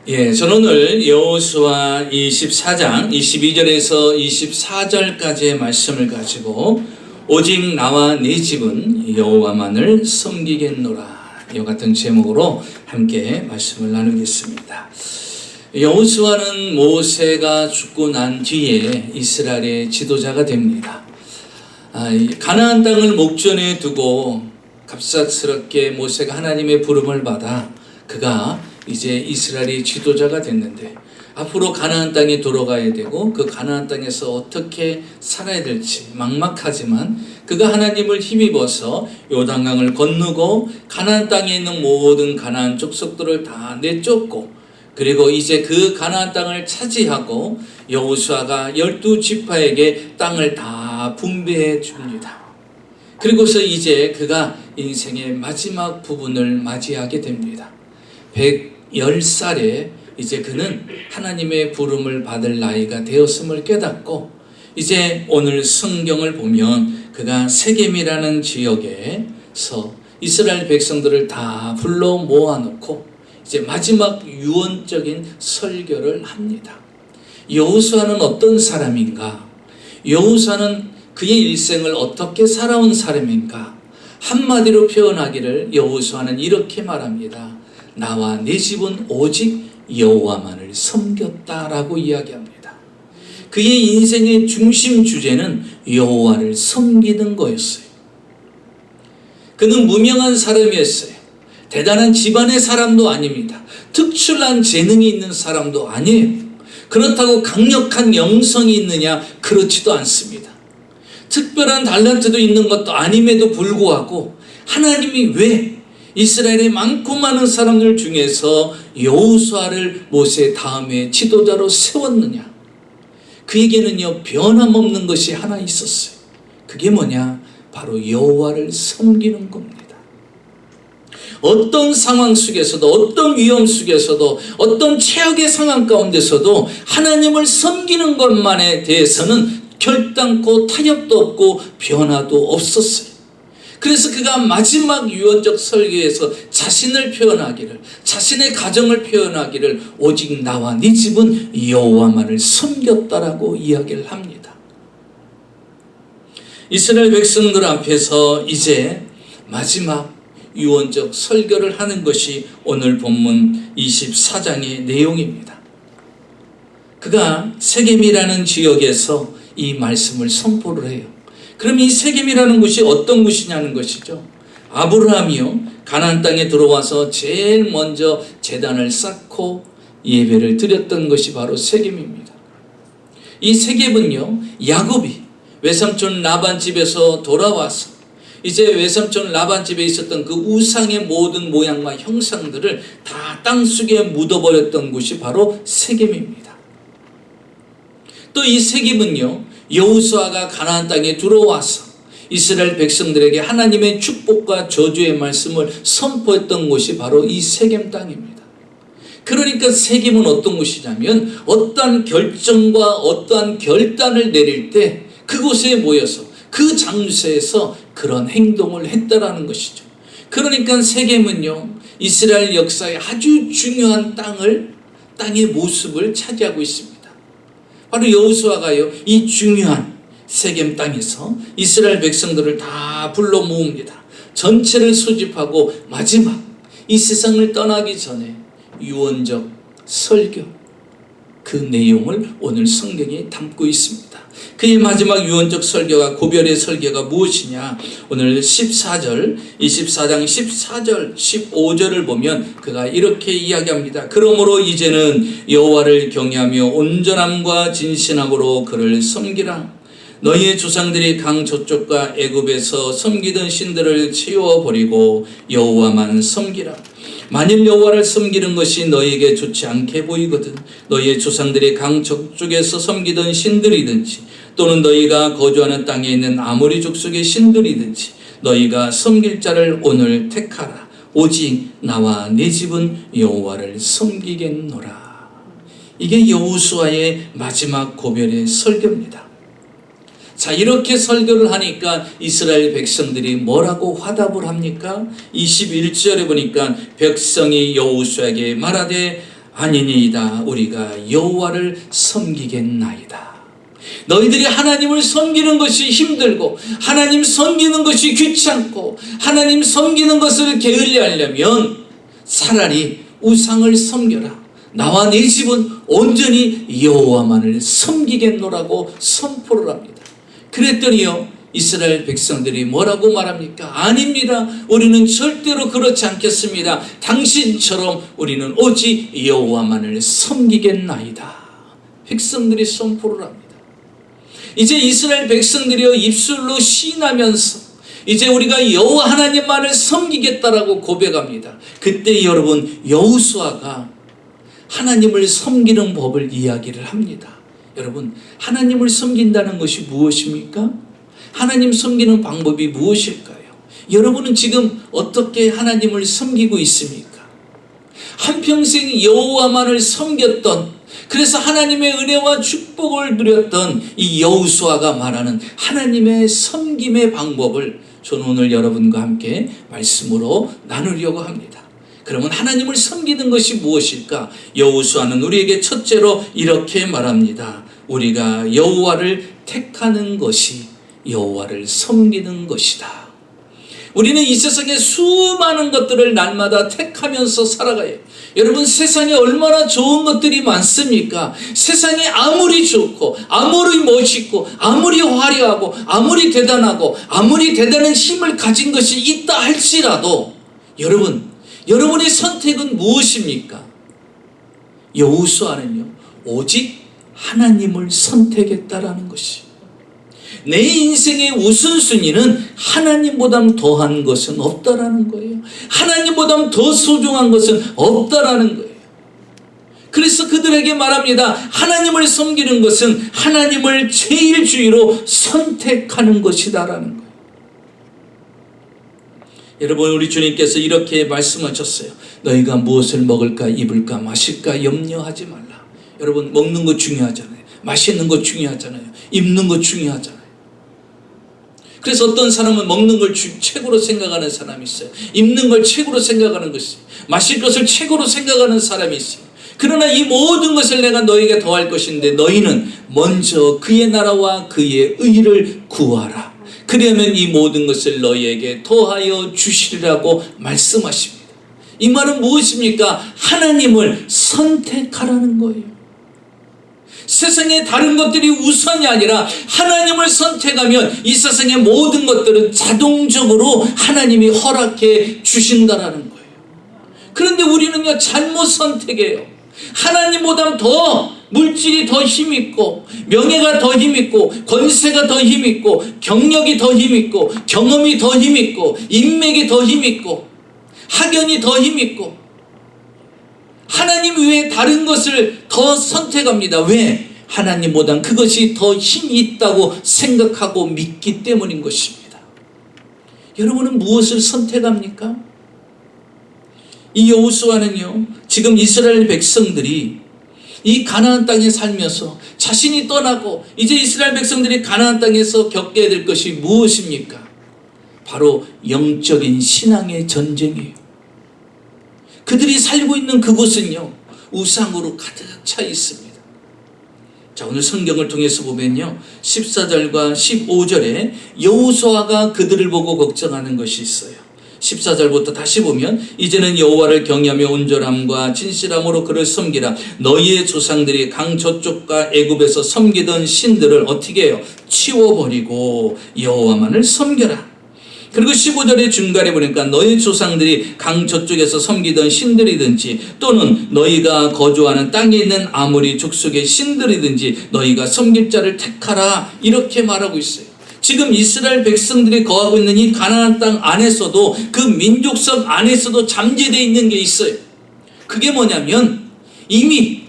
저는 오늘 여호수아 24장 22절에서 24절까지의 말씀을 가지고 오직 나와 네 집은 여호와만을 섬기겠노라, 이와 같은 제목으로 함께 말씀을 나누겠습니다. 여호수아는 모세가 죽고 난 뒤에 이스라엘의 지도자가 됩니다. 가나안 땅을 목전에 두고 갑작스럽게 모세가 하나님의 부름을 받아 그가 이제 이스라엘의 지도자가 됐는데, 앞으로 가나안 땅에 들어가야 되고 그 가나안 땅에서 어떻게 살아야 될지 막막하지만 그가 하나님을 힘입어서 요단강을 건너고 가나안 땅에 있는 모든 가나안 족속들을 다 내쫓고, 그리고 이제 그 가나안 땅을 차지하고 여호수아가 12지파에게 땅을 다 분배해 줍니다. 그리고서 이제 그가 인생의 마지막 부분을 맞이하게 됩니다. 110살에 이제 그는 하나님의 부름을 받을 나이가 되었음을 깨닫고, 이제 오늘 성경을 보면 그가 세겜이라는 지역에서 이스라엘 백성들을 다 불러 모아놓고 이제 마지막 유언적인 설교를 합니다. 여호수아는 어떤 사람인가? 여호수아는 그의 일생을 어떻게 살아온 사람인가? 한마디로 표현하기를 여호수아는 이렇게 말합니다. 나와 내 집은 오직 여호와만을 섬겼다라고 이야기합니다. 그의 인생의 중심 주제는 여호와를 섬기는 거였어요. 그는 무명한 사람이었어요. 대단한 집안의 사람도 아닙니다. 특출난 재능이 있는 사람도 아니에요. 그렇다고 강력한 영성이 있느냐? 그렇지도 않습니다. 특별한 달란트도 있는 것도 아님에도 불구하고 하나님이 왜 이스라엘의 많고 많은 사람들 중에서 여호수아를 모세 다음에 지도자로 세웠느냐? 그에게는요, 변함없는 것이 하나 있었어요. 그게 뭐냐? 바로 여호와를 섬기는 겁니다. 어떤 상황 속에서도, 어떤 위험 속에서도, 어떤 최악의 상황 가운데서도 하나님을 섬기는 것만에 대해서는 결단코 타협도 없고 변화도 없었어요. 그래서 그가 마지막 유언적 설교에서 자신을 표현하기를, 자신의 가정을 표현하기를 오직 나와 네 집은 여호와만을 섬겼다라고 이야기를 합니다. 이스라엘 백성들 앞에서 이제 마지막 유언적 설교를 하는 것이 오늘 본문 24장의 내용입니다. 그가 세겜이라는 지역에서 이 말씀을 선포를 해요. 그럼 이 세겜이라는 곳이 어떤 곳이냐는 것이죠. 아브라함이요, 가나안 땅에 들어와서 제일 먼저 제단을 쌓고 예배를 드렸던 것이 바로 세겜입니다. 이 세겜은요, 야곱이 외삼촌 라반 집에서 돌아와서 이제 외삼촌 라반 집에 있었던 그 우상의 모든 모양과 형상들을 다 땅속에 묻어버렸던 곳이 바로 세겜입니다. 또 이 세겜은요, 여호수아가 가나안 땅에 들어와서 이스라엘 백성들에게 하나님의 축복과 저주의 말씀을 선포했던 곳이 바로 이 세겜 땅입니다. 그러니까 세겜은 어떤 곳이냐면 어떠한 결정과 어떠한 결단을 내릴 때 그곳에 모여서 그 장소에서 그런 행동을 했다라는 것이죠. 그러니까 세겜은요, 이스라엘 역사의 아주 중요한 땅의 모습을 차지하고 있습니다. 바로 여호수아가요, 이 중요한 세겜 땅에서 이스라엘 백성들을 다 불러 모읍니다. 전체를 소집하고 마지막 이 세상을 떠나기 전에 유언적 설교, 그 내용을 오늘 성경에 담고 있습니다. 그의 마지막 유언적 설교가, 고별의 설교가 무엇이냐? 오늘 24장 14절 15절을 보면 그가 이렇게 이야기합니다. 그러므로 이제는 여호와를 경외하며 온전함과 진실함으로 그를 섬기라. 너희의 조상들이 강 저쪽과 애굽에서 섬기던 신들을 치워버리고 여호와만 섬기라. 만일 여호와를 섬기는 것이 너희에게 좋지 않게 보이거든 너희의 조상들이 강 저쪽에서 섬기던 신들이든지 또는 너희가 거주하는 땅에 있는 아모리 족속의 신들이든지 너희가 섬길 자를 오늘 택하라. 오직 나와 내 집은 여호와를 섬기겠노라. 이게 여호수아의 마지막 고별의 설교입니다. 자, 이렇게 설교를 하니까 이스라엘 백성들이 뭐라고 화답을 합니까? 21절에 보니까 백성이 여호수아에게 말하되 아니니이다. 우리가 여호와를 섬기겠나이다. 너희들이 하나님을 섬기는 것이 힘들고 하나님 섬기는 것이 귀찮고 하나님 섬기는 것을 게을리하려면 차라리 우상을 섬겨라. 나와 내 집은 온전히 여호와만을 섬기겠노라고 선포를 합니다. 그랬더니요, 이스라엘 백성들이 뭐라고 말합니까? 아닙니다. 우리는 절대로 그렇지 않겠습니다. 당신처럼 우리는 오직 여호와만을 섬기겠나이다. 백성들이 선포를 합니다. 이제 이스라엘 백성들이요, 입술로 시인하면서 이제 우리가 여호와 하나님만을 섬기겠다라고 고백합니다. 그때 여러분, 여호수아가 하나님을 섬기는 법을 이야기를 합니다. 여러분, 하나님을 섬긴다는 것이 무엇입니까? 하나님 섬기는 방법이 무엇일까요? 여러분은 지금 어떻게 하나님을 섬기고 있습니까? 한평생 여호와만을 섬겼던, 그래서 하나님의 은혜와 축복을 누렸던 이 여호수아가 말하는 하나님의 섬김의 방법을 저는 오늘 여러분과 함께 말씀으로 나누려고 합니다. 그러면 하나님을 섬기는 것이 무엇일까? 여호수아는 우리에게 첫째로 이렇게 말합니다. 우리가 여호와를 택하는 것이 여호와를 섬기는 것이다. 우리는 이 세상에 수많은 것들을 날마다 택하면서 살아가요. 여러분, 세상에 얼마나 좋은 것들이 많습니까? 세상에 아무리 좋고 아무리 멋있고 아무리 화려하고 아무리 대단하고 아무리 대단한 힘을 가진 것이 있다 할지라도 여러분의 선택은 무엇입니까? 여호수아는요, 오직 하나님을 선택했다라는 것이, 내 인생의 우선순위는 하나님보다 더한 것은 없다라는 거예요. 하나님보다 더 소중한 것은 없다라는 거예요. 그래서 그들에게 말합니다. 하나님을 섬기는 것은 하나님을 제일 주위로 선택하는 것이다라는 거예요. 여러분, 우리 주님께서 이렇게 말씀하셨어요. 너희가 무엇을 먹을까 입을까 마실까 염려하지 말라. 여러분, 먹는 거 중요하잖아요. 마시는 거 중요하잖아요. 입는 거 중요하잖아요. 그래서 어떤 사람은 먹는 걸 최고로 생각하는 사람이 있어요. 입는 걸 최고로 생각하는 것이, 마실 것을 최고로 생각하는 사람이 있어요. 그러나 이 모든 것을 내가 너에게 더할 것인데 너희는 먼저 그의 나라와 그의 의를 구하라. 그러면 이 모든 것을 너희에게 더하여 주시리라고 말씀하십니다. 이 말은 무엇입니까? 하나님을 선택하라는 거예요. 세상의 다른 것들이 우선이 아니라 하나님을 선택하면 이 세상의 모든 것들은 자동적으로 하나님이 허락해 주신다라는 거예요. 그런데 우리는요, 잘못 선택해요. 하나님보다 더 물질이 더 힘있고 명예가 더 힘있고 권세가 더 힘있고 경력이 더 힘있고 경험이 더 힘있고 인맥이 더 힘있고 학연이 더 힘있고 하나님 외에 다른 것을 더 선택합니다. 왜? 하나님보단 그것이 더 힘이 있다고 생각하고 믿기 때문인 것입니다. 여러분은 무엇을 선택합니까? 이 여호수아는요, 지금 이스라엘 백성들이 이 가나안 땅에 살면서 자신이 떠나고 이제 이스라엘 백성들이 가나안 땅에서 겪게 될 것이 무엇입니까? 바로 영적인 신앙의 전쟁이에요. 그들이 살고 있는 그곳은요, 우상으로 가득 차 있습니다. 자, 오늘 성경을 통해서 보면요, 14절과 15절에 여호수아가 그들을 보고 걱정하는 것이 있어요. 14절부터 다시 보면, 이제는 여호와를 경외하며 온전함과 진실함으로 그를 섬기라. 너희의 조상들이 강 저쪽과 애굽에서 섬기던 신들을 어떻게 해요? 치워버리고 여호와만을 섬겨라. 그리고 15절의 중간에 보니까 너희 조상들이 강 저쪽에서 섬기던 신들이든지 또는 너희가 거주하는 땅에 있는 아무리 족속의 신들이든지 너희가 섬길 자를 택하라, 이렇게 말하고 있어요. 지금 이스라엘 백성들이 거하고 있는 이 가나안 땅 안에서도, 그 민족성 안에서도 잠재되어 있는 게 있어요. 그게 뭐냐면, 이미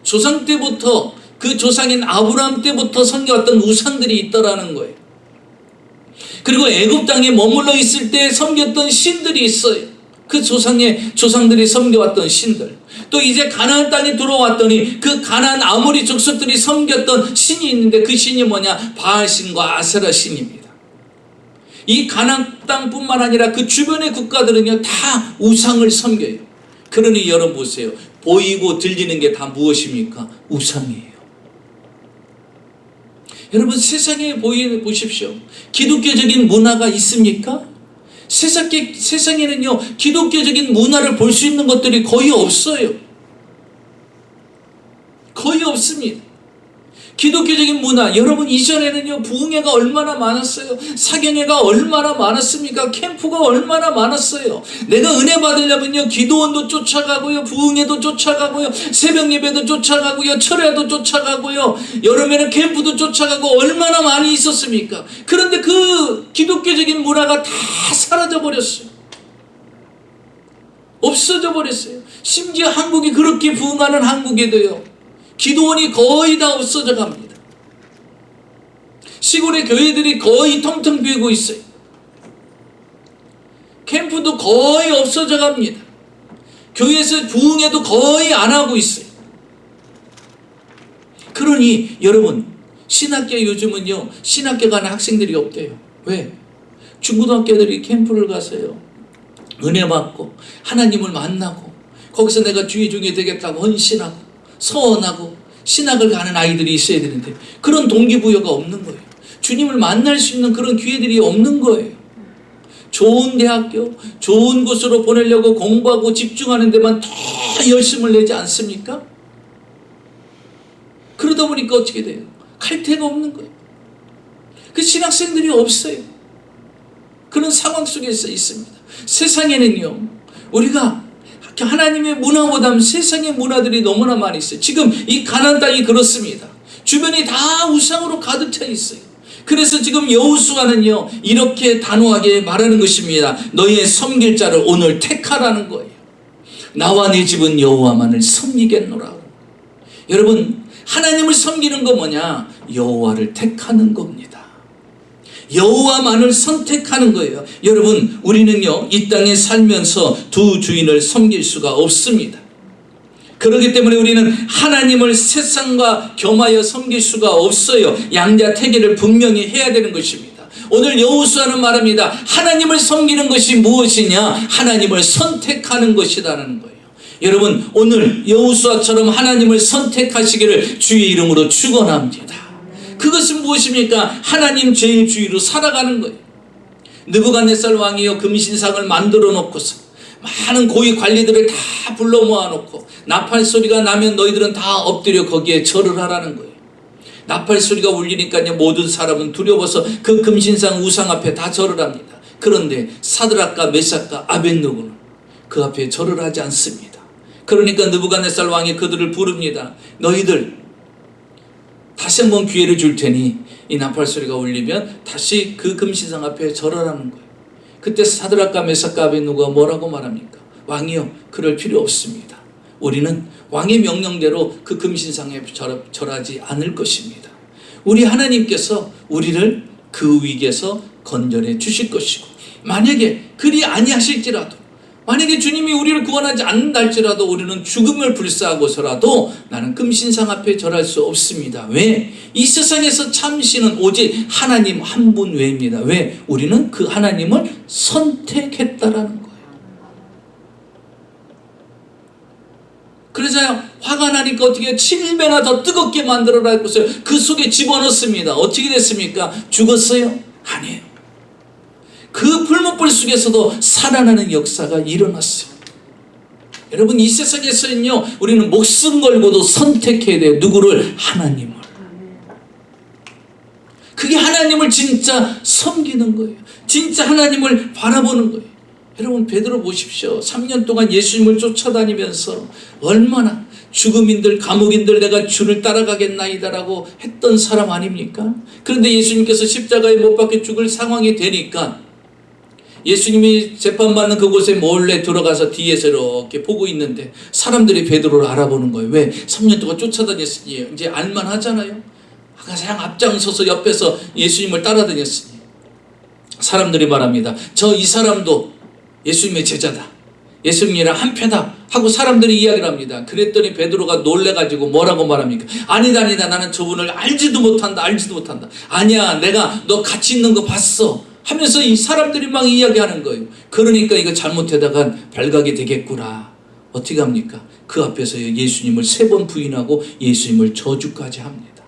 조상 때부터, 그 조상인 아브라함 때부터 섬겨왔던 우상들이 있더라는 거예요. 그리고 애굽 땅에 머물러 있을 때 섬겼던 신들이 있어요. 그 조상들이 섬겨왔던 신들. 또 이제 가나안 땅에 들어왔더니 그 가나안 아모리 족속들이 섬겼던 신이 있는데, 그 신이 뭐냐? 바알신과 아세라 신입니다. 이 가나안 땅뿐만 아니라 그 주변의 국가들은요, 다 우상을 섬겨요. 그러니 여러분 보세요. 보이고 들리는 게 다 무엇입니까? 우상이에요. 여러분, 세상에 보십시오. 기독교적인 문화가 있습니까? 세상에는요, 기독교적인 문화를 볼 수 있는 것들이 거의 없어요. 거의 없습니다. 기독교적인 문화, 여러분, 이전에는요, 부흥회가 얼마나 많았어요. 사경회가 얼마나 많았습니까? 캠프가 얼마나 많았어요. 내가 은혜 받으려면요, 기도원도 쫓아가고요, 부흥회도 쫓아가고요, 새벽 예배도 쫓아가고요, 철야도 쫓아가고요, 여름에는 캠프도 쫓아가고 얼마나 많이 있었습니까? 그런데 그 기독교적인 문화가 다 사라져 버렸어요. 없어져 버렸어요. 심지어 한국이 그렇게 부흥하는 한국에도요, 기도원이 거의 다 없어져 갑니다. 시골의 교회들이 거의 텅텅 비고 있어요. 캠프도 거의 없어져 갑니다. 교회에서 부흥회도 거의 안 하고 있어요. 그러니 여러분, 신학교 요즘은요, 신학교 가는 학생들이 없대요. 왜? 중고등학교들이 캠프를 가서요, 은혜 받고 하나님을 만나고 거기서 내가 주의 종이 되겠다고 헌신하고 서원하고 신학을 가는 아이들이 있어야 되는데 그런 동기부여가 없는 거예요. 주님을 만날 수 있는 그런 기회들이 없는 거예요. 좋은 대학교, 좋은 곳으로 보내려고 공부하고 집중하는 데만 더 열심을 내지 않습니까? 그러다 보니까 어떻게 돼요? 칼퇴가 없는 거예요. 그 신학생들이 없어요. 그런 상황 속에서 있습니다. 세상에는요, 우리가 하나님의 문화보다는 세상의 문화들이 너무나 많이 있어요. 지금 이 가나안 땅이 그렇습니다. 주변이 다 우상으로 가득 차 있어요. 그래서 지금 여호수아는요, 이렇게 단호하게 말하는 것입니다. 너희의 섬길 자를 오늘 택하라는 거예요. 나와 내 집은 여호와만을 섬기겠노라. 여러분, 하나님을 섬기는 거 뭐냐? 여호와를 택하는 겁니다. 여호와만을 선택하는 거예요. 여러분, 우리는요, 이 땅에 살면서 두 주인을 섬길 수가 없습니다. 그렇기 때문에 우리는 하나님을 세상과 겸하여 섬길 수가 없어요. 양자택일을 분명히 해야 되는 것입니다. 오늘 여호수아는 말합니다. 하나님을 섬기는 것이 무엇이냐? 하나님을 선택하는 것이라는 거예요. 여러분, 오늘 여호수아처럼 하나님을 선택하시기를 주의 이름으로 축원합니다. 그것은 무엇입니까? 하나님 제일주의로 살아가는 거예요. 느부갓네살 왕이요, 금신상을 만들어 놓고서 많은 고위 관리들을 다 불러 모아놓고 나팔 소리가 나면 너희들은 다 엎드려 거기에 절을 하라는 거예요. 나팔 소리가 울리니까요, 모든 사람은 두려워서 그 금신상 우상 앞에 다 절을 합니다. 그런데 사드락과 메삭과 아벳느고는 그 앞에 절을 하지 않습니다. 그러니까 느부갓네살 왕이 그들을 부릅니다. 너희들 다시 한번 기회를 줄 테니 이 나팔 소리가 울리면 다시 그 금신상 앞에 절하라는 거예요. 그때 사드락과 메삭과 아벳느고가 뭐라고 말합니까? 왕이요, 그럴 필요 없습니다. 우리는 왕의 명령대로 그 금신상에 절하지 않을 것입니다. 우리 하나님께서 우리를 그 위기에서 건져내 주실 것이고, 만약에 그리 아니하실지라도, 만약에 주님이 우리를 구원하지 않는다 할지라도 우리는 죽음을 불사하고서라도 나는 금신상 앞에 절할 수 없습니다. 왜? 이 세상에서 참신은 오직 하나님 한 분 외입니다. 왜? 우리는 그 하나님을 선택했다라는 거예요. 그래서 화가 나니까 어떻게 7배나 더 뜨겁게 만들어라 했고서 그 속에 집어넣습니다. 어떻게 됐습니까? 죽었어요? 아니에요. 그 불못불 속에서도 살아나는 역사가 일어났어요. 여러분, 이 세상에서는요, 우리는 목숨 걸고도 선택해야 돼요. 누구를? 하나님을. 그게 하나님을 진짜 섬기는 거예요. 진짜 하나님을 바라보는 거예요. 여러분, 베드로 보십시오. 3년 동안 예수님을 쫓아다니면서 얼마나 죽음인들, 감옥인들 내가 주를 따라가겠나이다라고 했던 사람 아닙니까? 그런데 예수님께서 십자가에 못 박혀 죽을 상황이 되니까 예수님이 재판받는 그곳에 몰래 들어가서 뒤에서 이렇게 보고 있는데 사람들이 베드로를 알아보는 거예요. 왜? 3년 동안 쫓아다녔으니 이제 알만하잖아요. 가장 앞장서서 옆에서 예수님을 따라다녔으니 사람들이 말합니다. 이 사람도 예수님의 제자다. 예수님이랑 한패다 하고 사람들이 이야기를 합니다. 그랬더니 베드로가 놀래가지고 뭐라고 말합니까? 아니다, 나는 저분을 알지도 못한다. 아니야, 내가 너 같이 있는 거 봤어 하면서 이 사람들이 막 이야기하는 거예요. 그러니까 이거 잘못하다간 발각이 되겠구나. 어떻게 합니까? 그 앞에서 예수님을 3번 부인하고 예수님을 저주까지 합니다.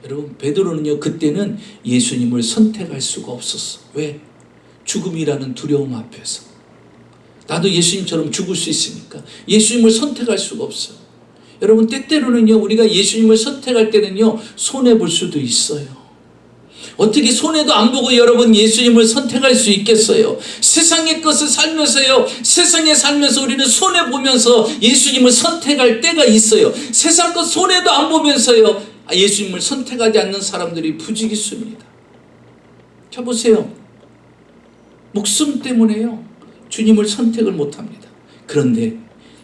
여러분, 베드로는요, 그때는 예수님을 선택할 수가 없었어. 왜? 죽음이라는 두려움 앞에서. 나도 예수님처럼 죽을 수 있으니까 예수님을 선택할 수가 없어요. 여러분, 때때로는요, 우리가 예수님을 선택할 때는요, 손해볼 수도 있어요. 어떻게 손해도 안 보고 여러분 예수님을 선택할 수 있겠어요? 세상의 것을 살면서요, 세상에 살면서 우리는 손해보면서 예수님을 선택할 때가 있어요. 세상 것 손해도 안 보면서요, 예수님을 선택하지 않는 사람들이 부지기수입니다. 자, 보세요. 목숨 때문에요, 주님을 선택을 못합니다. 그런데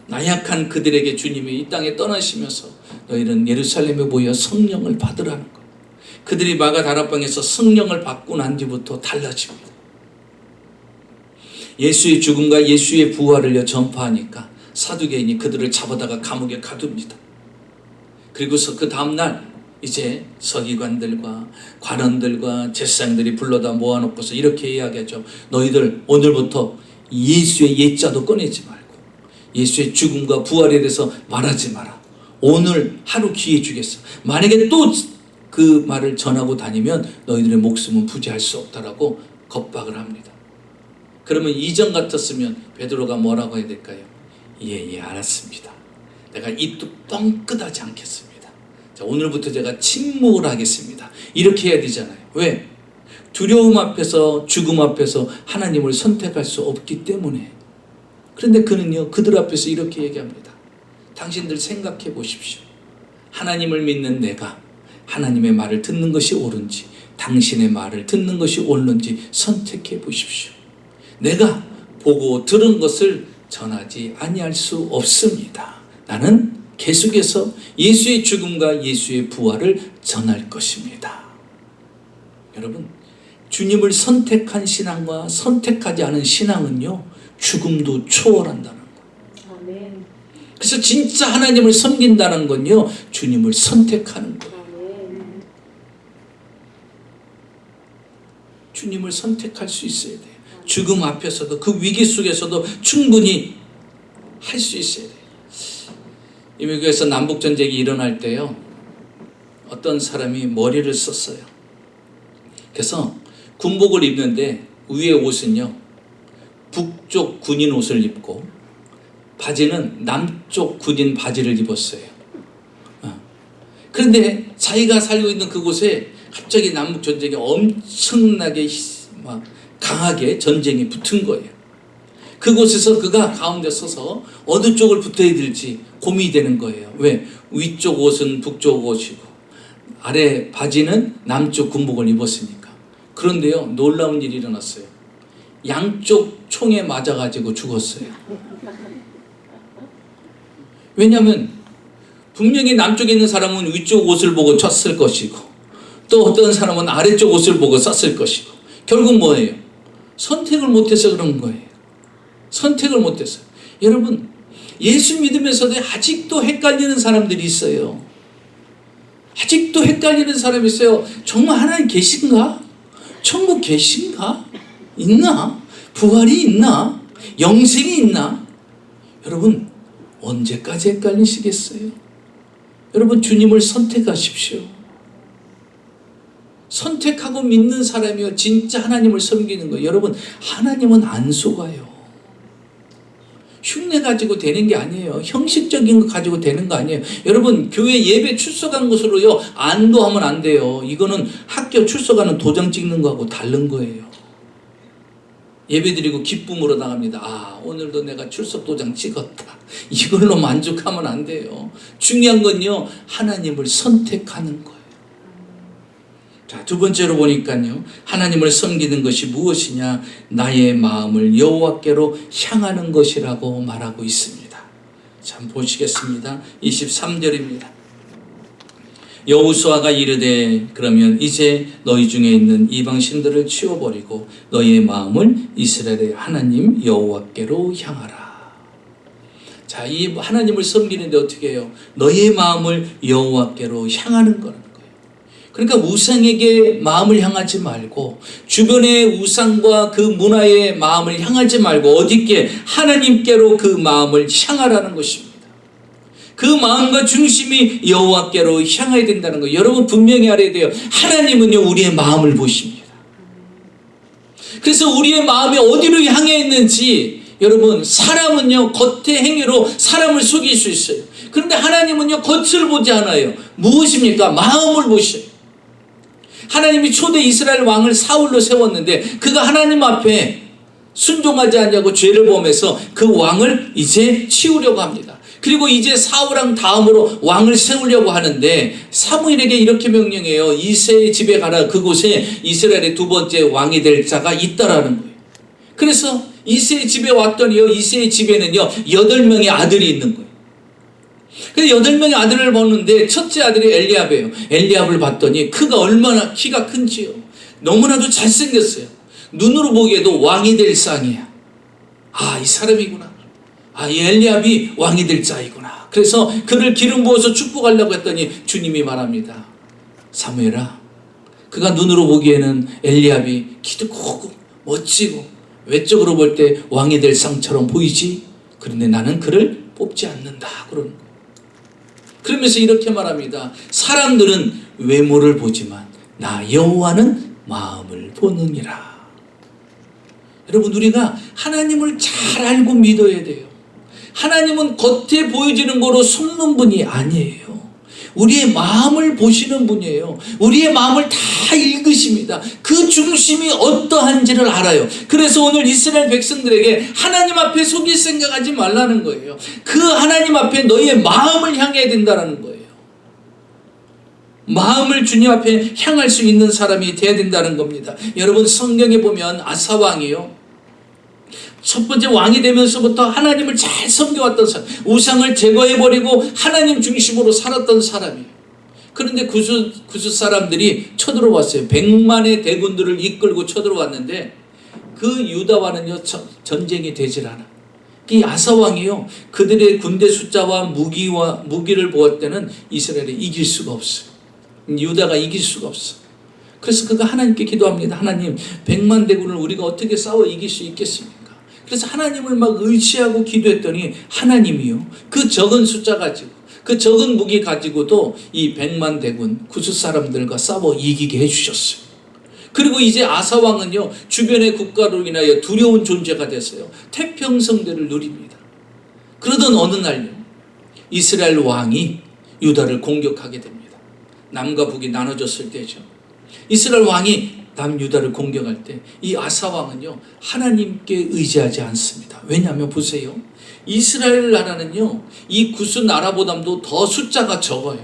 나약한 그들에게 주님이 이 땅에 떠나시면서 너희는 예루살렘에 모여 성령을 받으라는 거예요. 그들이 마가 다락방에서 성령을 받고 난 뒤부터 달라집니다. 예수의 죽음과 예수의 부활을 전파하니까 사두개인이 그들을 잡아다가 감옥에 가둡니다. 그리고서 그 다음날 이제 서기관들과 관원들과 제사장들이 불러다 모아놓고서 이렇게 이야기하죠. 너희들 오늘부터 예수의 옛자도 꺼내지 말고 예수의 죽음과 부활에 대해서 말하지 마라. 오늘 하루 기회 주겠어. 만약에 또 그 말을 전하고 다니면 너희들의 목숨은 부지할 수 없다라고 겁박을 합니다. 그러면 이전 같았으면 베드로가 뭐라고 해야 될까요? 예, 알았습니다. 내가 입도 뻥끗하지 않겠습니다. 자, 오늘부터 제가 침묵을 하겠습니다. 이렇게 해야 되잖아요. 왜? 두려움 앞에서, 죽음 앞에서 하나님을 선택할 수 없기 때문에. 그런데 그는요, 그들 앞에서 이렇게 얘기합니다. 당신들 생각해 보십시오. 하나님을 믿는 내가 하나님의 말을 듣는 것이 옳은지, 당신의 말을 듣는 것이 옳은지 선택해 보십시오. 내가 보고 들은 것을 전하지 아니할 수 없습니다. 나는 계속해서 예수의 죽음과 예수의 부활을 전할 것입니다. 여러분, 주님을 선택한 신앙과 선택하지 않은 신앙은요, 죽음도 초월한다는 거예요. 아멘. 그래서 진짜 하나님을 섬긴다는 건요, 주님을 선택하는 거예요. 주님을 선택할 수 있어야 돼요. 죽음 앞에서도, 그 위기 속에서도 충분히 할 수 있어야 돼요. 이 미국에서 남북전쟁이 일어날 때요, 어떤 사람이 머리를 썼어요. 그래서 군복을 입는데 위에 옷은요, 북쪽 군인 옷을 입고 바지는 남쪽 군인 바지를 입었어요. 그런데 자기가 살고 있는 그곳에 갑자기 남북전쟁이 엄청나게 막 강하게 전쟁이 붙은 거예요. 그곳에서 그가 가운데 서서 어느 쪽을 붙어야 될지 고민이 되는 거예요. 왜? 위쪽 옷은 북쪽 옷이고 아래 바지는 남쪽 군복을 입었으니까. 그런데요, 놀라운 일이 일어났어요. 양쪽 총에 맞아가지고 죽었어요. 왜냐하면 분명히 남쪽에 있는 사람은 위쪽 옷을 보고 쳤을 것이고 또 어떤 사람은 아래쪽 옷을 보고 쐈을 것이고, 결국 뭐예요? 선택을 못해서 그런 거예요. 선택을 못해서. 여러분, 예수 믿으면서도 아직도 헷갈리는 사람들이 있어요. 아직도 헷갈리는 사람이 있어요. 정말 하나님 계신가? 천국 계신가? 있나? 부활이 있나? 영생이 있나? 여러분, 언제까지 헷갈리시겠어요? 여러분, 주님을 선택하십시오. 선택하고 믿는 사람이요, 진짜 하나님을 섬기는 거예요. 여러분, 하나님은 안 속아요. 흉내 가지고 되는 게 아니에요. 형식적인 거 가지고 되는 거 아니에요. 여러분, 교회 예배 출석한 것으로요, 안도하면 안 돼요. 이거는 학교 출석하는 도장 찍는 거하고 다른 거예요. 예배 드리고 기쁨으로 나갑니다. 아, 오늘도 내가 출석 도장 찍었다. 이걸로 만족하면 안 돼요. 중요한 건요, 하나님을 선택하는 거예요. 자, 두 번째로 보니까요, 하나님을 섬기는 것이 무엇이냐? 나의 마음을 여호와께로 향하는 것이라고 말하고 있습니다. 자, 보시겠습니다. 23절입니다. 여호수아가 이르되 그러면 이제 너희 중에 있는 이방 신들을 치워버리고 너희의 마음을 이스라엘의 하나님 여호와께로 향하라. 자, 이 하나님을 섬기는데 어떻게 해요? 너희의 마음을 여호와께로 향하는 거라는 거예요. 그러니까 우상에게 마음을 향하지 말고 주변의 우상과 그 문화의 마음을 향하지 말고 어디께 하나님께로 그 마음을 향하라는 것입니다. 그 마음과 중심이 여호와께로 향해야 된다는 거. 여러분 분명히 알아야 돼요. 하나님은요 우리의 마음을 보십니다. 그래서 우리의 마음이 어디로 향해 있는지, 여러분 사람은요 겉의 행위로 사람을 속일 수 있어요. 그런데 하나님은요 겉을 보지 않아요. 무엇입니까? 마음을 보셔요. 하나님이 초대 이스라엘 왕을 사울로 세웠는데 그가 하나님 앞에 순종하지 않냐고 죄를 범해서 그 왕을 이제 치우려고 합니다. 그리고 이제 사울왕 다음으로 왕을 세우려고 하는데 사무엘에게 이렇게 명령해요. 이새의 집에 가라. 그곳에 이스라엘의 두 번째 왕이 될 자가 있다라는 거예요. 그래서 이새의 집에 왔더니요, 이새의 집에는요 8명의 아들이 있는 거예요. 그래서 8명의 아들을 보는데 첫째 아들이 엘리압이에요. 엘리압을 봤더니 그가 얼마나 키가 큰지요. 너무나도 잘생겼어요. 눈으로 보기에도 왕이 될 쌍이야. 아, 이 사람이구나. 아, 이 엘리압이 왕이 될 자이구나. 그래서 그를 기름 부어서 축복하려고 했더니 주님이 말합니다. 사무엘아, 그가 눈으로 보기에는 엘리압이 키도 크고 멋지고 외적으로 볼 때 왕이 될 쌍처럼 보이지? 그런데 나는 그를 뽑지 않는다. 그러는 거예요. 그러면서 이렇게 말합니다. 사람들은 외모를 보지만 나 여호와는 마음을 보느니라. 여러분, 우리가 하나님을 잘 알고 믿어야 돼요. 하나님은 겉에 보여지는 거로 속는 분이 아니에요. 우리의 마음을 보시는 분이에요. 우리의 마음을 다 읽으십니다. 그 중심이 어떠한지를 알아요. 그래서 오늘 이스라엘 백성들에게 하나님 앞에 속일 생각하지 말라는 거예요. 그 하나님 앞에 너희의 마음을 향해야 된다는 거예요. 마음을 주님 앞에 향할 수 있는 사람이 돼야 된다는 겁니다. 여러분, 성경에 보면 아사왕이요, 첫 번째 왕이 되면서부터 하나님을 잘 섬겨왔던 사람, 우상을 제거해버리고 하나님 중심으로 살았던 사람이에요. 그런데 구스 사람들이 쳐들어왔어요. 100만의 대군들을 이끌고 쳐들어왔는데 그 유다와는요 전쟁이 되질 않아. 이 아사왕이요 그들의 군대 숫자와 무기를 보았을 때는 이스라엘이 이길 수가 없어요. 유다가 이길 수가 없어. 그래서 그가 하나님께 기도합니다. 하나님, 100만 대군을 우리가 어떻게 싸워 이길 수 있겠습니까? 그래서 하나님을 막 의지하고 기도했더니 하나님이요 그 적은 숫자 가지고 그 적은 무기 가지고도 이 100만 대군 구스 사람들과 싸워 이기게 해주셨어요. 그리고 이제 아사왕은요 주변의 국가로 인하여 두려운 존재가 됐어요. 태평성대를 누립니다. 그러던 어느 날요 이스라엘 왕이 유다를 공격하게 됩니다. 남과 북이 나눠졌을 때죠. 이스라엘 왕이 남유다를 공격할 때 이 아사왕은요 하나님께 의지하지 않습니다. 왜냐하면 보세요, 이스라엘 나라는요 이 구스 나라보다도 더 숫자가 적어요.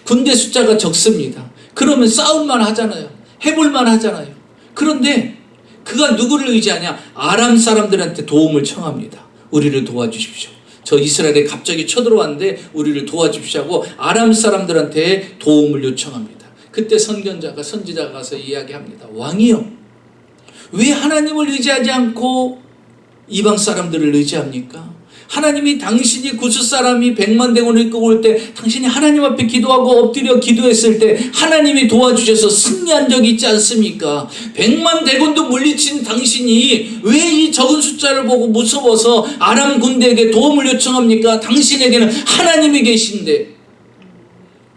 군대 숫자가 적습니다. 그러면 싸울만 하잖아요. 해볼만 하잖아요. 그런데 그가 누구를 의지하냐? 아람 사람들한테 도움을 청합니다. 우리를 도와주십시오. 저 이스라엘에 갑자기 쳐들어왔는데 우리를 도와주십시오 하고 아람 사람들한테 도움을 요청합니다. 그때 선지자가 가서 이야기합니다. 왕이요, 왜 하나님을 의지하지 않고 이방 사람들을 의지합니까? 하나님이 당신이 구스 사람이 100만 대군을 이끌고 올 때 당신이 하나님 앞에 기도하고 엎드려 기도했을 때 하나님이 도와주셔서 승리한 적이 있지 않습니까? 100만 대군도 물리친 당신이 왜 이 적은 숫자를 보고 무서워서 아람 군대에게 도움을 요청합니까? 당신에게는 하나님이 계신데.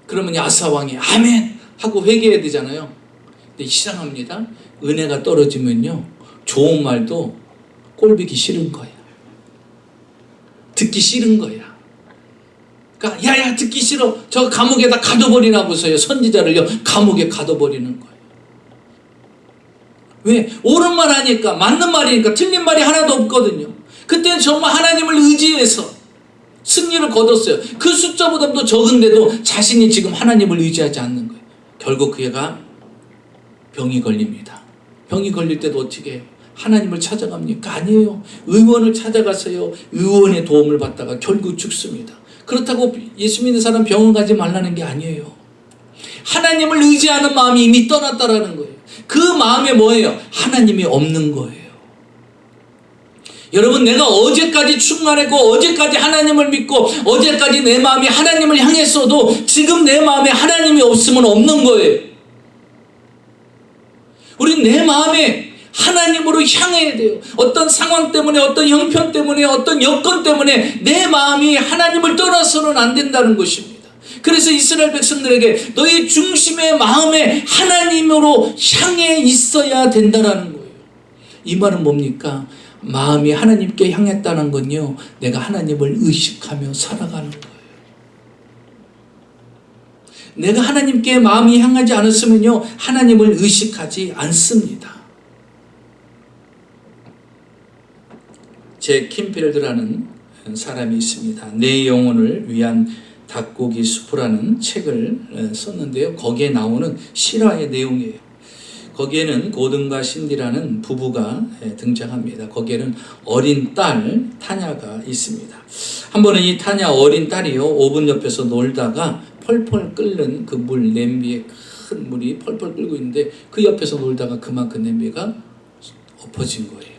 그러면 아사왕이 아멘 하고 회개해야 되잖아요. 근데 이상합니다. 은혜가 떨어지면요 좋은 말도 꼴보기 싫은 거야. 듣기 싫은 거야. 그러니까 야야 듣기 싫어. 저 감옥에다 가둬버리라고서요. 선지자를요 감옥에 가둬버리는 거예요. 왜? 옳은 말 하니까, 맞는 말이니까 틀린 말이 하나도 없거든요. 그때는 정말 하나님을 의지해서 승리를 거뒀어요. 그 숫자보다도 적은데도 자신이 지금 하나님을 의지하지 않는 거예요. 결국 그가 병이 걸립니다. 병이 걸릴 때도 어떻게 해요? 하나님을 찾아갑니까? 아니에요. 의원을 찾아가서요 의원의 도움을 받다가 결국 죽습니다. 그렇다고 예수 믿는 사람 병원 가지 말라는 게 아니에요. 하나님을 의지하는 마음이 이미 떠났다라는 거예요. 그 마음에 뭐예요? 하나님이 없는 거예요. 여러분, 내가 어제까지 충만했고 어제까지 하나님을 믿고 어제까지 내 마음이 하나님을 향했어도 지금 내 마음에 하나님이 없으면 없는 거예요. 우리 내 마음에 하나님으로 향해야 돼요. 어떤 상황 때문에, 어떤 형편 때문에, 어떤 여건 때문에 내 마음이 하나님을 떠나서는 안 된다는 것입니다. 그래서 이스라엘 백성들에게 너희 중심의 마음에 하나님으로 향해 있어야 된다는 거예요. 이 말은 뭡니까? 마음이 하나님께 향했다는 건요, 내가 하나님을 의식하며 살아가는 거예요. 내가 하나님께 마음이 향하지 않았으면요, 하나님을 의식하지 않습니다. 제 킴필드라는 사람이 있습니다. 내 영혼을 위한 닭고기 수프라는 책을 썼는데요, 거기에 나오는 실화의 내용이에요. 거기에는 고든과 신디라는 부부가 등장합니다. 거기에는 어린 딸 타냐가 있습니다. 한 번은 이 타냐 어린 딸이요, 오븐 옆에서 놀다가 펄펄 끓는 그 물, 냄비에 큰 물이 펄펄 끓고 있는데 그 옆에서 놀다가 그만 그 냄비가 엎어진 거예요.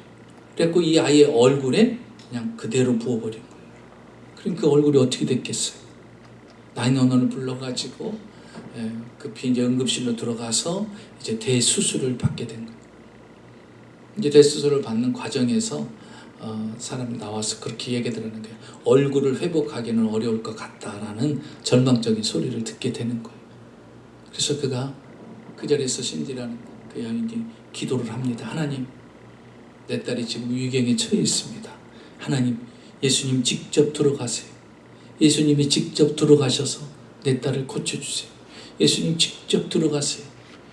그래서 이 아이의 얼굴에 그냥 그대로 부어버린 거예요. 그럼 그 얼굴이 어떻게 됐겠어요? 911을 불러가지고 급히 이제 응급실로 들어가서 이제 대수술을 받게 된 거예요. 이제 대수술을 받는 과정에서 사람이 나와서 그렇게 얘기하는 거예요. 얼굴을 회복하기는 어려울 것 같다라는 절망적인 소리를 듣게 되는 거예요. 그래서 그가 그 자리에서 신디라는 그 여인이 기도를 합니다. 하나님, 내 딸이 지금 위경에 처해 있습니다. 하나님, 예수님 직접 들어가세요. 예수님이 직접 들어가셔서 내 딸을 고쳐주세요. 예수님 직접 들어가세요.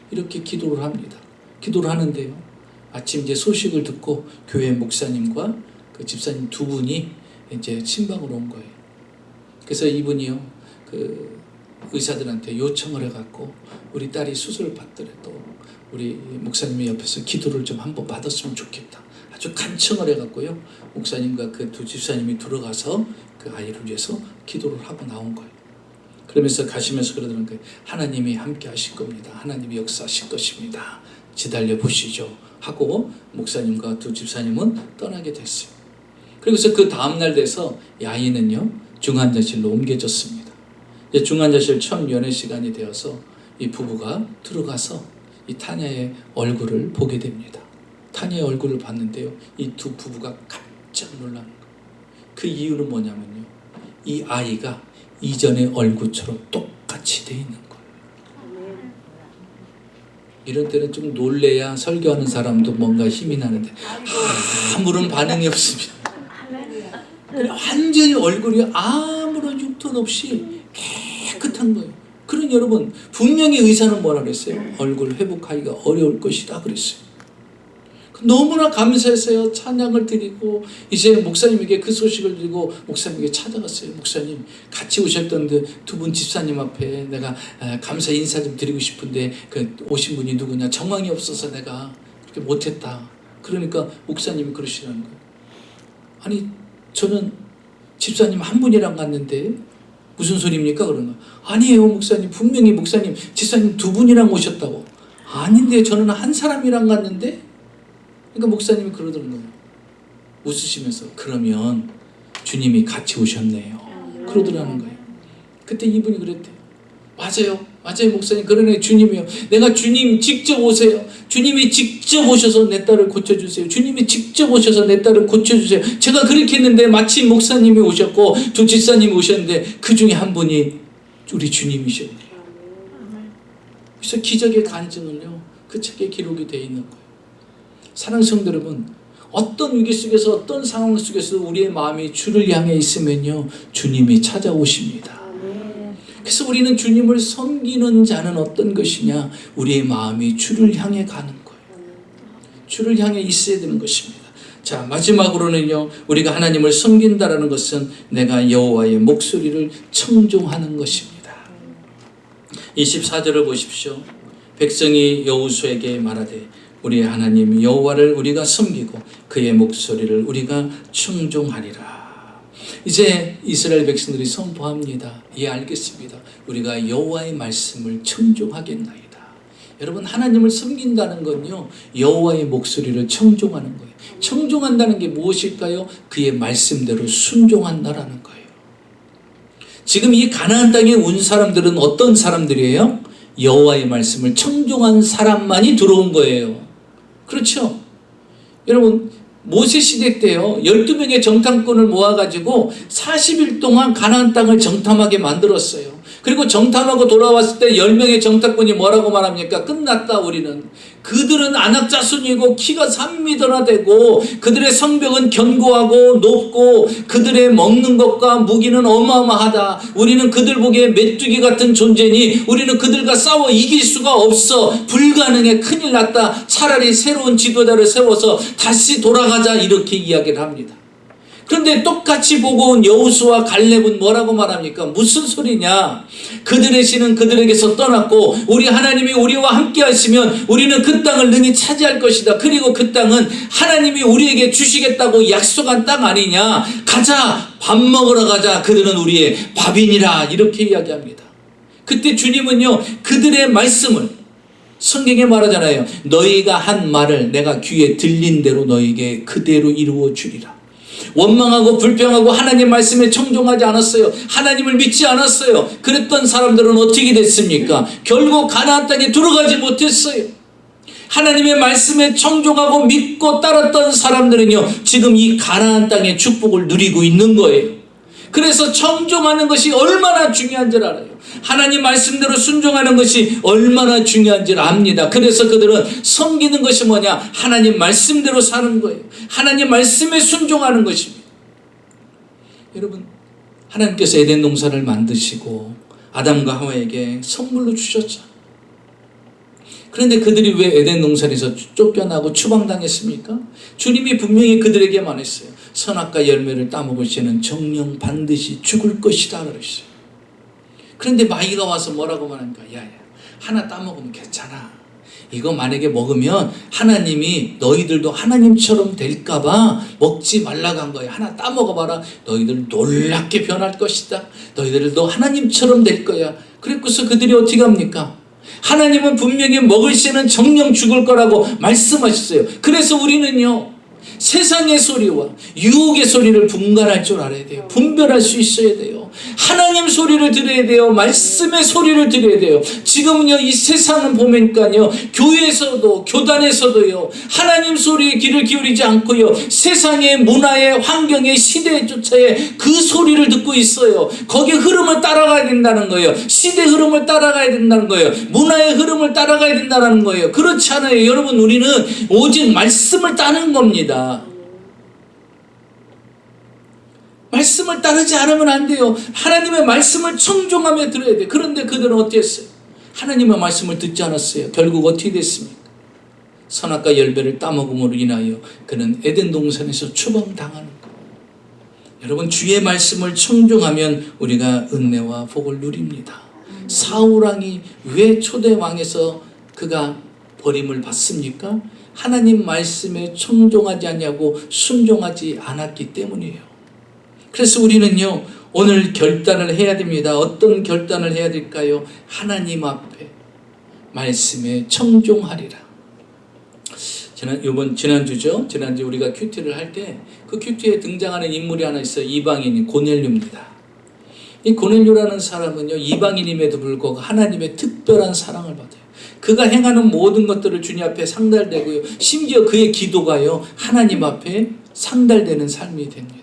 이렇게 기도를 합니다. 기도를 하는데요, 아침 이제 소식을 듣고 교회 목사님과 그 집사님 두 분이 이제 친방으로 온 거예요. 그래서 이분이요, 그 의사들한테 요청을 해갖고 우리 딸이 수술을 받더라도 우리 목사님의 옆에서 기도를 좀 한번 받았으면 좋겠다. 아주 간청을 해갖고요, 목사님과 그 두 집사님이 들어가서 그 아이를 위해서 기도를 하고 나온 거예요. 그러면서 가시면서 그러더라는 거예요. 하나님이 함께 하실 겁니다. 하나님이 역사하실 것입니다. 지달려 보시죠. 하고 목사님과 두 집사님은 떠나게 됐어요. 그래서 그 다음날 돼서 이 아이는요, 중환자실로 옮겨졌습니다. 이제 중환자실 처음 연애 시간이 되어서 이 부부가 들어가서 이 타냐의 얼굴을 보게 됩니다. 타냐의 얼굴을 봤는데요, 이 두 부부가 깜짝 놀라는 거예요. 그 이유는 뭐냐면요, 이 아이가 이전의 얼굴처럼 똑같이 돼 있는 거예요. 이런 때는 좀 놀래야 설교하는 사람도 뭔가 힘이 나는데 아무런 반응이 없습니다. 완전히 얼굴이 아무런 흉터 없이 깨끗한 거예요. 그런 여러분, 분명히 의사는 뭐라 그랬어요? 얼굴 회복하기가 어려울 것이다 그랬어요. 너무나 감사했어요. 찬양을 드리고 이제 목사님에게 그 소식을 드리고 목사님에게 찾아갔어요. 목사님, 같이 오셨던 그 두 분 집사님 앞에 내가 감사 인사 좀 드리고 싶은데 그 오신 분이 누구냐, 정황이 없어서 내가 그렇게 못했다. 그러니까 목사님이 그러시라는 거예요. 아니, 저는 집사님 한 분이랑 갔는데 무슨 소리입니까? 그런 거예요. 아니에요 목사님, 분명히 목사님 집사님 두 분이랑 오셨다고. 아닌데 저는 한 사람이랑 갔는데. 그러니까 목사님이 그러더라는 거예요. 웃으시면서 그러면 주님이 같이 오셨네요. 그러더라는 거예요. 그때 이분이 그랬대요. 맞아요. 맞아요 목사님. 그러네, 주님이요. 내가 주님 직접 오세요. 주님이 직접 오셔서 내 딸을 고쳐주세요. 주님이 직접 오셔서 내 딸을 고쳐주세요. 제가 그렇게 했는데 마침 목사님이 오셨고 두 집사님이 오셨는데 그 중에 한 분이 우리 주님이셨네요. 그래서 기적의 간증을요, 그 책에 기록이 되어 있는 거예요. 사랑하는 성도 여러분, 어떤 위기 속에서 어떤 상황 속에서 우리의 마음이 주를 향해 있으면요, 주님이 찾아오십니다. 그래서 우리는 주님을 섬기는 자는 어떤 것이냐, 우리의 마음이 주를 향해 가는 거예요. 주를 향해 있어야 되는 것입니다. 자, 마지막으로는요, 우리가 하나님을 섬긴다라는 것은 내가 여호와의 목소리를 청종하는 것입니다. 24절을 보십시오. 백성이 여호수아에게 말하되 우리의 하나님 여호와를 우리가 섬기고 그의 목소리를 우리가 청종하리라. 이제 이스라엘 백성들이 선포합니다. 예, 알겠습니다. 우리가 여호와의 말씀을 청종하겠나이다. 여러분, 하나님을 섬긴다는 건요, 여호와의 목소리를 청종하는 거예요. 청종한다는 게 무엇일까요? 그의 말씀대로 순종한다라는 거예요. 지금 이 가나안 땅에 온 사람들은 어떤 사람들이에요? 여호와의 말씀을 청종한 사람만이 들어온 거예요. 그렇죠? 여러분, 모세 시대 때요, 12명의 정탐꾼을 모아가지고 40일 동안 가나안 땅을 정탐하게 만들었어요. 그리고 정탐하고 돌아왔을 때 10명의 정탐꾼이 뭐라고 말합니까? 끝났다, 우리는. 그들은 안악자손이고 키가 3m나 되고 그들의 성벽은 견고하고 높고 그들의 먹는 것과 무기는 어마어마하다. 우리는 그들 보기에 메뚜기 같은 존재니 우리는 그들과 싸워 이길 수가 없어. 불가능해. 큰일 났다. 차라리 새로운 지도자를 세워서 다시 돌아가자. 이렇게 이야기를 합니다. 그런데 똑같이 보고 온 여호수아 갈렙은 뭐라고 말합니까? 무슨 소리냐? 그들의 신은 그들에게서 떠났고 우리 하나님이 우리와 함께 하시면 우리는 그 땅을 능히 차지할 것이다. 그리고 그 땅은 하나님이 우리에게 주시겠다고 약속한 땅 아니냐? 가자, 밥 먹으러 가자. 그들은 우리의 밥이니라. 이렇게 이야기합니다. 그때 주님은요, 그들의 말씀을, 성경에 말하잖아요. 너희가 한 말을 내가 귀에 들린 대로 너희에게 그대로 이루어 주리라. 원망하고 불평하고 하나님 말씀에 청종하지 않았어요. 하나님을 믿지 않았어요. 그랬던 사람들은 어떻게 됐습니까? 결국 가나안 땅에 들어가지 못했어요. 하나님의 말씀에 청종하고 믿고 따랐던 사람들은요, 지금 이 가나안 땅의 축복을 누리고 있는 거예요. 그래서 청종하는 것이 얼마나 중요한 줄 알아요. 하나님 말씀대로 순종하는 것이 얼마나 중요한 줄 압니다. 그래서 그들은 섬기는 것이 뭐냐? 하나님 말씀대로 사는 거예요. 하나님 말씀에 순종하는 것입니다. 여러분, 하나님께서 에덴 동산을 만드시고 아담과 하와에게 선물로 주셨죠. 그런데 그들이 왜 에덴 동산에서 쫓겨나고 추방당했습니까? 주님이 분명히 그들에게 말했어요. 선악과 열매를 따먹을 씨는 정령 반드시 죽을 것이다 그랬어요. 그런데 마귀가 와서 뭐라고 말하니까, 야야, 하나 따먹으면 괜찮아. 이거 만약에 먹으면 하나님이 너희들도 하나님처럼 될까봐 먹지 말라고 한 거야. 하나 따먹어봐라. 너희들 놀랍게 변할 것이다. 너희들도 하나님처럼 될 거야. 그래서 그들이 어떻게 합니까? 하나님은 분명히 먹을 씨는 정령 죽을 거라고 말씀하셨어요. 그래서 우리는요, 세상의 소리와 유혹의 소리를 분간할 줄 알아야 돼요. 분별할 수 있어야 돼요. 하나님 소리를 들어야 돼요. 말씀의 소리를 들어야 돼요. 지금은요, 이 세상은 보니까요, 교회에서도 교단에서도요, 하나님 소리에 귀를 기울이지 않고요, 세상의 문화의 환경의 시대에 쫓아에 그 소리를 듣고 있어요. 거기에 흐름을 따라가야 된다는 거예요. 시대 흐름을 따라가야 된다는 거예요. 문화의 흐름을 따라가야 된다는 거예요. 그렇지 않아요. 여러분, 우리는 오직 말씀을 따는 겁니다. 말씀을 따르지 않으면 안 돼요. 하나님의 말씀을 청종하며 들어야 돼요. 그런데 그들은 어떻게 했어요? 하나님의 말씀을 듣지 않았어요. 결국 어떻게 됐습니까? 선악과 열매를 따먹음으로 인하여 그는 에덴 동산에서 추방당하는 거예요. 여러분, 주의 말씀을 청종하면 우리가 은혜와 복을 누립니다. 사울왕이 왜 초대왕에서 그가 버림을 받습니까? 하나님 말씀에 청종하지 않냐고 순종하지 않았기 때문이에요. 그래서 우리는요, 오늘 결단을 해야 됩니다. 어떤 결단을 해야 될까요? 하나님 앞에 말씀에 청종하리라. 지난주죠? 지난주 우리가 큐티를 할 때 그 큐티에 등장하는 인물이 하나 있어요. 이방인이 고넬료입니다. 이 고넬료라는 사람은요, 이방인임에도 불구하고 하나님의 특별한 사랑을 받아요. 그가 행하는 모든 것들을 주님 앞에 상달되고요, 심지어 그의 기도가요, 하나님 앞에 상달되는 삶이 됩니다.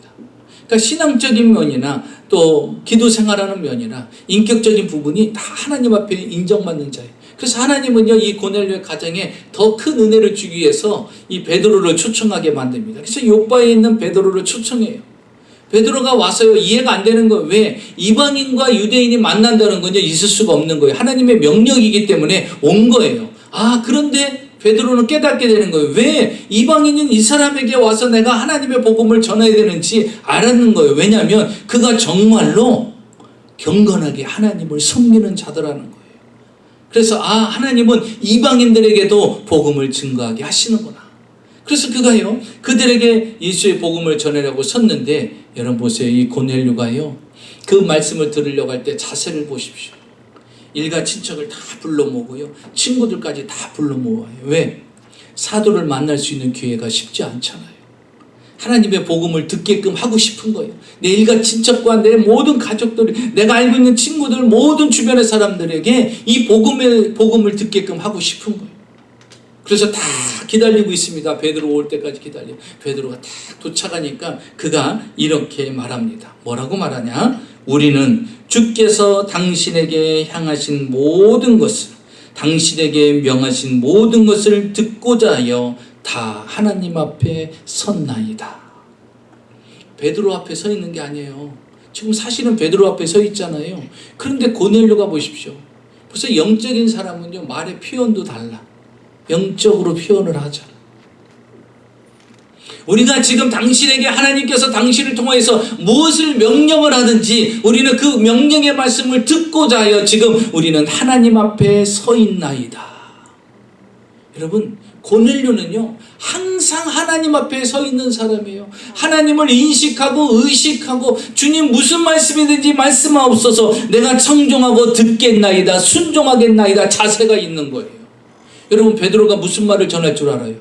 그러니까 신앙적인 면이나 또 기도 생활하는 면이나 인격적인 부분이 다 하나님 앞에 인정받는 자예요. 그래서 하나님은요, 이 고넬료의 가정에 더 큰 은혜를 주기 위해서 이 베드로를 초청하게 만듭니다. 그래서 요바에 있는 베드로를 초청해요. 베드로가 와서요, 이해가 안 되는 거예요. 왜? 이방인과 유대인이 만난다는 건요, 있을 수가 없는 거예요. 하나님의 명령이기 때문에 온 거예요. 그런데 베드로는 깨닫게 되는 거예요. 왜 이방인인 이 사람에게 와서 내가 하나님의 복음을 전해야 되는지 알았는 거예요. 왜냐하면 그가 정말로 경건하게 하나님을 섬기는 자들하는 거예요. 그래서 하나님은 이방인들에게도 복음을 증거하게 하시는구나. 그래서 그가요, 그들에게 예수의 복음을 전하려고 섰는데, 여러분 보세요. 이 고넬료가요, 그 말씀을 들으려고 할 때 자세를 보십시오. 일가 친척을 다 불러 모으고요. 친구들까지 다 불러 모아요. 왜? 사도를 만날 수 있는 기회가 쉽지 않잖아요. 하나님의 복음을 듣게끔 하고 싶은 거예요. 내 일가 친척과 내 모든 가족들, 내가 알고 있는 친구들, 모든 주변의 사람들에게 이 복음을 듣게끔 하고 싶은 거예요. 그래서 다 기다리고 있습니다. 베드로 올 때까지 기다려요. 베드로가 딱 도착하니까 그가 이렇게 말합니다. 뭐라고 말하냐? 우리는 주께서 당신에게 향하신 모든 것을, 당신에게 명하신 모든 것을 듣고자 하여 다 하나님 앞에 섰나이다. 베드로 앞에 서 있는 게 아니에요. 지금 사실은 베드로 앞에 서 있잖아요. 그런데 고넬료가 보십시오. 벌써 영적인 사람은요, 말의 표현도 달라. 영적으로 표현을 하자. 우리가 지금 당신에게 하나님께서 당신을 통해서 무엇을 명령을 하든지 우리는 그 명령의 말씀을 듣고자 하여 지금 우리는 하나님 앞에 서 있나이다. 여러분, 고넬료는요 항상 하나님 앞에 서 있는 사람이에요. 하나님을 인식하고 의식하고 주님 무슨 말씀이든지 말씀하옵소서, 내가 청종하고 듣겠나이다, 순종하겠나이다 자세가 있는 거예요. 여러분, 베드로가 무슨 말을 전할 줄 알아요?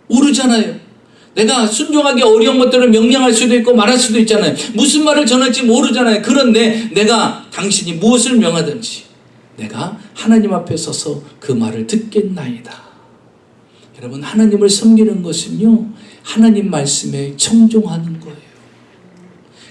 모르잖아요. 내가 순종하기 어려운 것들을 명령할 수도 있고 말할 수도 있잖아요. 무슨 말을 전할지 모르잖아요. 그런데 내가 당신이 무엇을 명하든지 내가 하나님 앞에 서서 그 말을 듣겠나이다. 여러분, 하나님을 섬기는 것은요 하나님 말씀에 청종하는 거예요.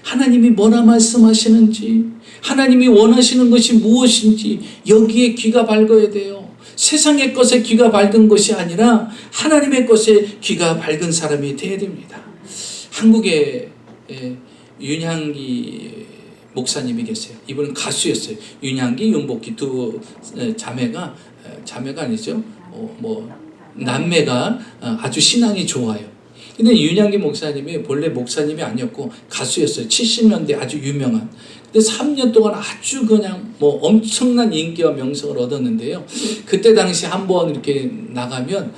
하나님이 뭐라 말씀하시는지, 하나님이 원하시는 것이 무엇인지 여기에 귀가 밝아야 돼요. 세상의 것에 귀가 밝은 것이 아니라 하나님의 것에 귀가 밝은 사람이 되어야 됩니다. 한국에 윤향기 목사님이 계세요. 이분은 가수였어요. 윤향기, 윤복기 두 자매가 아니죠. 남매가 아주 신앙이 좋아요. 근데 윤향기 목사님이 본래 목사님이 아니었고 가수였어요. 70년대 아주 유명한. 근데 3년 동안 아주 그냥 엄청난 인기와 명성을 얻었는데요. 그때 당시 한번 이렇게 나가면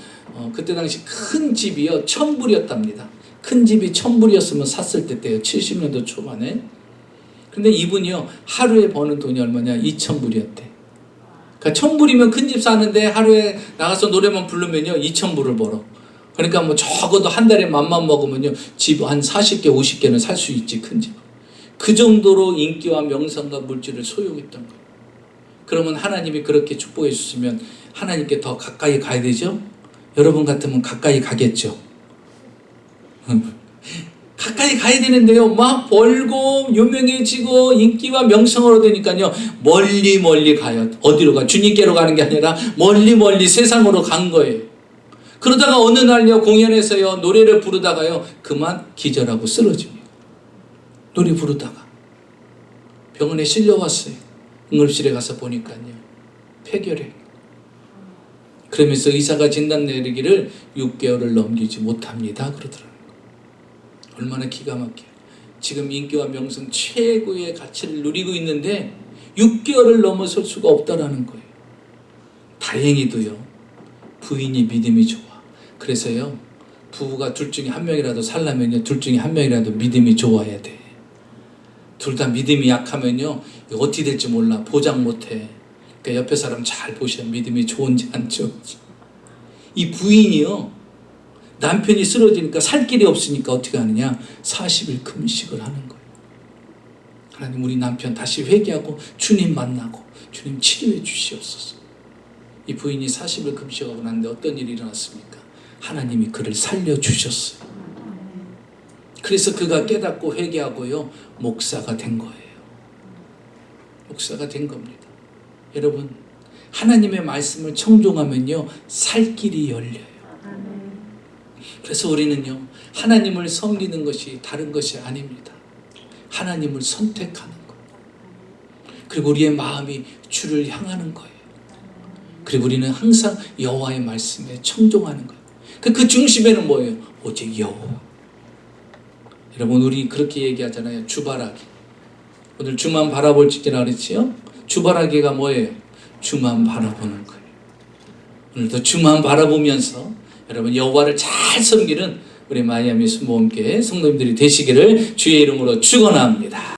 그때 당시 큰 집이요 1000불이었답니다. 큰 집이 1000불이었으면 샀을 때요. 70년도 초반에. 근데 이분이요 하루에 버는 돈이 얼마냐? 2000불이었대. 그러니까 1000불이면 큰 집 사는데 하루에 나가서 노래만 부르면요 2000불을 벌어. 그러니까 적어도 한 달에 맘만 먹으면요 집 한 40개 50개는 살 수 있지, 큰 집. 그 정도로 인기와 명성과 물질을 소유했던 거예요. 그러면 하나님이 그렇게 축복해 주시면 하나님께 더 가까이 가야 되죠? 여러분 같으면 가까이 가겠죠? 가까이 가야 되는데요. 막 벌고 유명해지고 인기와 명성을 얻으니까요. 멀리 가요. 어디로 가? 주님께로 가는 게 아니라 멀리 세상으로 간 거예요. 그러다가 어느 날요 공연에서요 노래를 부르다가요 그만 기절하고 쓰러집니다. 노래 부르다가 병원에 실려왔어요. 응급실에 가서 보니까요 폐결핵. 그러면서 의사가 진단 내리기를 6개월을 넘기지 못합니다 그러더라고요. 얼마나 기가 막혀요. 지금 인기와 명성 최고의 가치를 누리고 있는데 6개월을 넘어설 수가 없다라는 거예요. 다행히도요 부인이 믿음이 좋아. 그래서요 부부가 둘 중에 한 명이라도 살려면요 둘 중에 한 명이라도 믿음이 좋아야 돼. 둘 다 믿음이 약하면요 어떻게 될지 몰라. 보장 못해. 그러니까 옆에 사람 잘 보셔. 믿음이 좋은지 안 좋은지. 이 부인이요 남편이 쓰러지니까 살 길이 없으니까 어떻게 하느냐? 40일 금식을 하는 거예요. 하나님, 우리 남편 다시 회개하고 주님 만나고 주님 치료해 주시옵소서. 이 부인이 40일 금식하고 났는데 어떤 일이 일어났습니까? 하나님이 그를 살려주셨어요. 그래서 그가 깨닫고 회개하고요 목사가 된 거예요. 목사가 된 겁니다. 여러분, 하나님의 말씀을 청종하면요 살 길이 열려요. 그래서 우리는요 하나님을 섬기는 것이 다른 것이 아닙니다. 하나님을 선택하는 것. 그리고 우리의 마음이 주를 향하는 거예요. 그리고 우리는 항상 여호와의 말씀에 청종하는 거예요. 그 중심에는 뭐예요? 오직 여호와. 여러분, 우리 그렇게 얘기하잖아요. 주바라기. 오늘 주만 바라볼 지키라 그랬지요? 주바라기가 뭐예요? 주만 바라보는 거예요. 오늘도 주만 바라보면서 여러분 여호와를 잘 섬기는 우리 마이애미 순복음교회 성도님들이 되시기를 주의 이름으로 축원합니다.